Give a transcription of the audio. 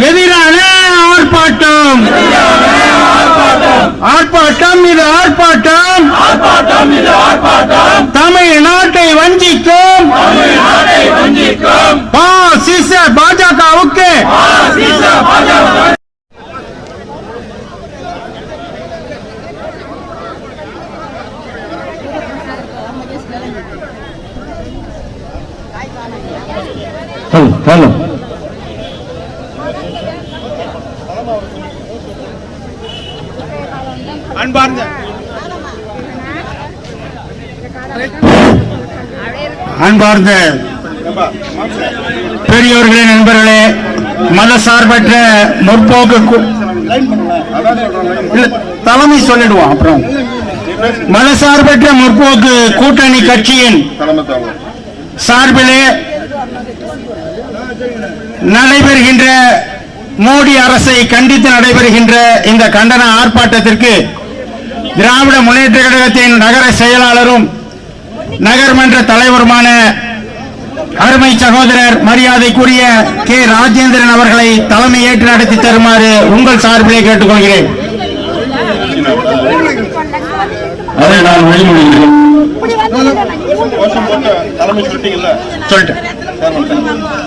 எதிரான ஆர்ப்பாட்டம், ஆர்ப்பாட்டம் இது ஆர்ப்பாட்டம், தமிழ்நாட்டை வஞ்சிக்கும் பாசிச பாஜகவுக்கு அன்பார்ந்த பெரியோர்களே, நண்பர்களே, மதசார்பற்ற முற்போக்கு தலைமை சொல்லிடுவோம். அப்புறம் மதசார்பற்ற முற்போக்கு கூட்டணி கட்சியின் சார்பிலே நடைபெறுகின்ற மோடி அரசை கண்டித்து நடைபெறுகின்ற இந்த கண்டன ஆர்ப்பாட்டத்திற்கு திராவிட முன்னேற்ற கழகத்தின் நகர செயலாளரும் நகர்மன்ற தலைவருமான அருமை சகோதரர் மரியாதைக்குரிய கே ராஜேந்திரன் அவர்களை தலைமை ஏற்று நடத்தி தருமாறு உங்கள் சார்பிலே கேட்டுக்கொள்கிறேன். அதை நான் வழிமொழிகிறேன். சொல்லிட்டு